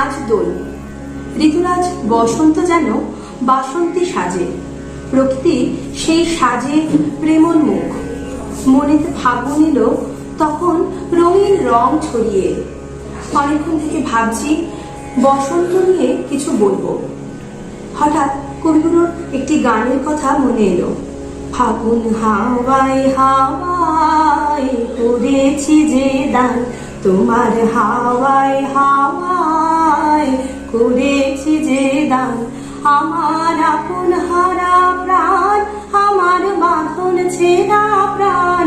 আজ দোল, ঋতুরাজ বসন্ত যেন বাসন্তী সাজে, প্রকৃতি সেই সাজে প্রেমোন্মুখ, মনেতে ফাগুন এলো তখন রঙিন রং ছড়িয়ে। অনেকক্ষণ থেকে ভাবছি বসন্ত নিয়ে কিছু বলবো, হঠাৎ কবিগুরুর একটি গানের কথা মনে এলো। ফাগুন হাওয়ায় হাওয়ায় করেছি যে দান, তোমার হাওয়ায় হাওয়ায় করেছি যে দান, আমার আপন হারা প্রাণ, আমার বাঁধন ছেঁড়া প্রাণ,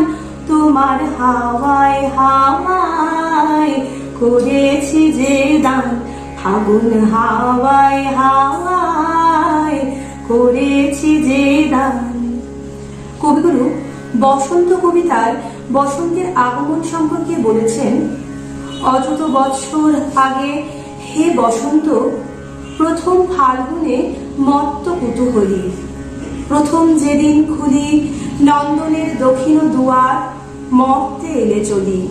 তোমার হাওয়ায় হাওয়ায় করেছি যে দান, ফাগুন হাওয়ায় হাওয়ায় করেছি যে দান। কবিগুরু বসন্ত কবিতায় বসন্তের আগমন সম্পর্কে বলেছেন, অযত বৎসর আগে হে বসন্ত, প্রথম ফাল্গুনে মত্ত কুতূহলী, প্রথম যেদিন খুলি নন্দনের দক্ষিণ দুয়ার, মর্তে এলে চলি।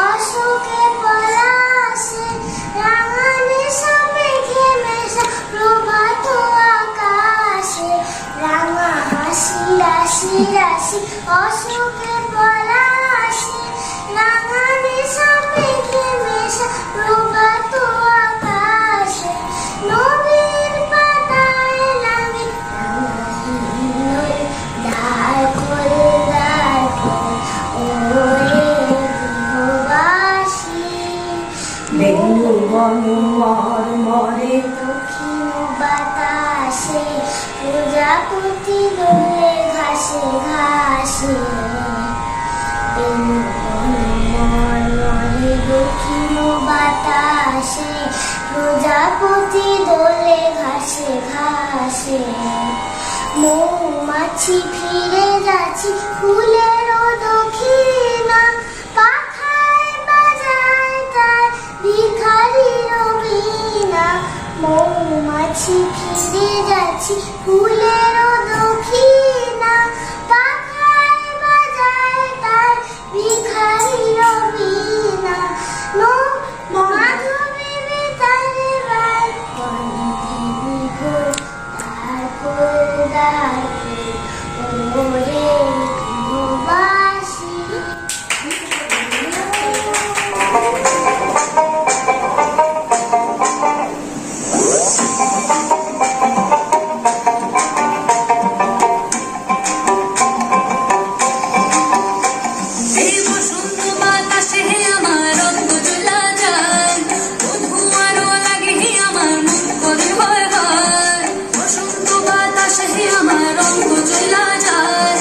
অশোকে পলাশে রাঙানি মেঘে মেশা প্রভাত আকাশে, রাঙা হাসি রাশি রাশি অশোকে পলাশে রাঙানি মেঘে মেশা প্রভাত আকাশে, নদীর পাতায় নামি দাঁড় করে দাঁড় করে ওরে মরে দক্ষিণ বাতাসে প্রজাপতি দোলে ঘাসে ঘাসে, মরে দক্ষিণ বাতাসে প্রজাপতি দোলে ঘাসে ঘাসে, মৌমাছি ফিরে যাচ্ছি ফুলের দক্ষিণা, পাখায় বাজায় তার ভিখারির বীণা, মৌমাছি ফিরে যাচ্ছি ফুলের দক্ষিণা, পাখায় বাজায় তার ভিখারির বীণা, মাধবী বেতারে বাই ওরে বাসি। বসন্ত বাতাসে আমার রঙ চলা যায়,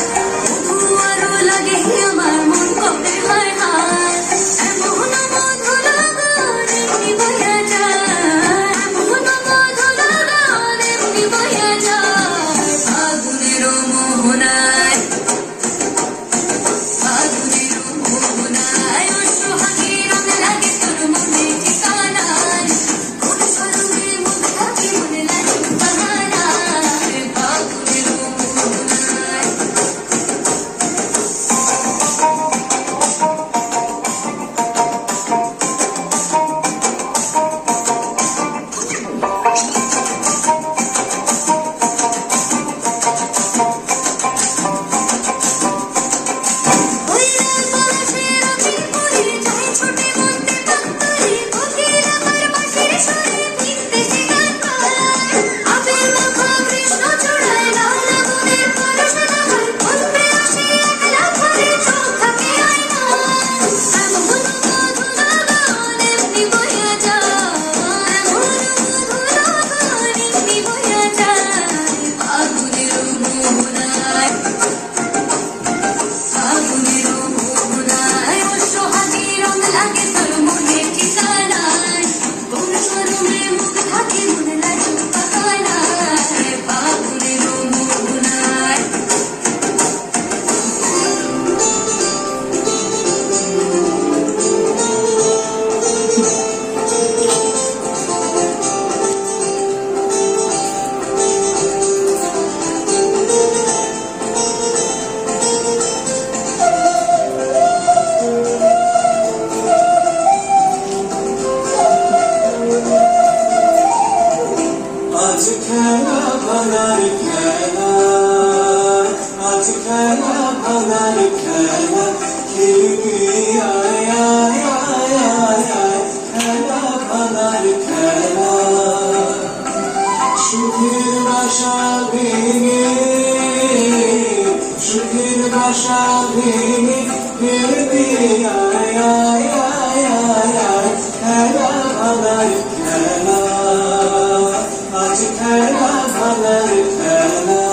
আজ খেলা ভাঙার খেলা খেলবি আয় আয় আয় আয় আয় খেলা ভাঙার খেলা সুখের বাসা ভেঙে সুখের বাসা ভেঙে খেলবি আয় আয় আয় আয় আয় খেলা ভাঙার খেলা আজ খেলা ভাঙার খেলা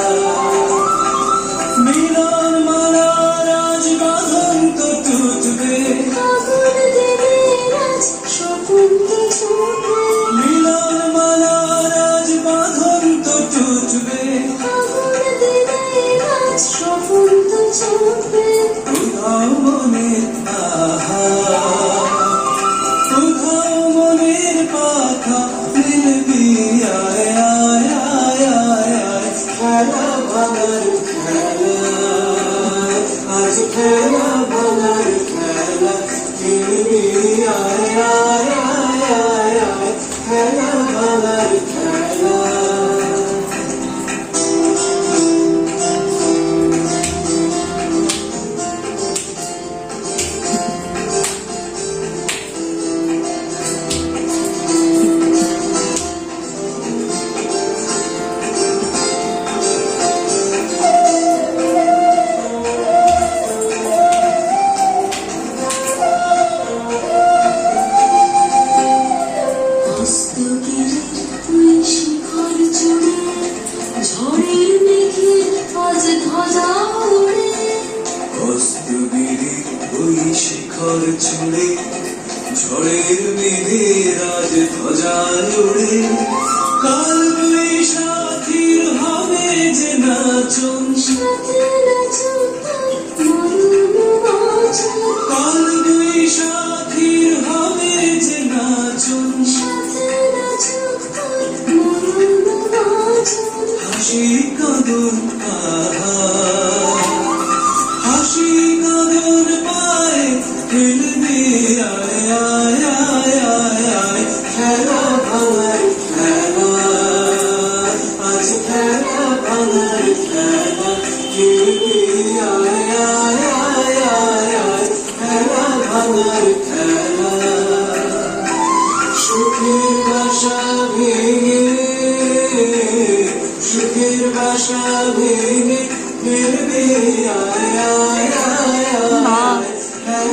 মিলন মালার আজ বাঁধন তো টুটবে আগুন দেবে আজ স্বপন তো ছুটবে মিলন মালার আজ বাঁধন তো টুটবে আগুন দেবে আজ স্বপন তো ছুটবে উধাও মনের আহা উধাও মনের পাখা মিলবি আয় আয় আয় আয় আয় খেলা ভাঙার খেলা আজ খেলা ভাঙার খেলা খেলবি আয় আয় আয় আয় আয় খেলা ভাঙার খেলা অস্তগিরির ওই শিখর চূড়ে অস্তগিরির ওই শিখর চূড়ে ঝড়ের ঝড়ের মেঘে মেঘের আজ ধ্বজা উড়ে কাল বৈশাখীর হবে যে নাচন সাথে নাচো মরণ বাঁচন কাল বৈশাখীর হবে যে নাচন সাথে নাচো মরণ বাঁচন হাসি কাঁদন আহা হাসি কাঁদন পায় খেলবি আয় আয় আয় আয় আয় খেলা ভাঙার খেলা আজ খেলা ভাঙার খেলা খেলবি আয় আয় আয় আয় আয় খেলা ভাঙার খেলা সুখের বাসা ভেঙে সুখের বাসা ভেঙে ফিরবি আয় আয় আয় আয়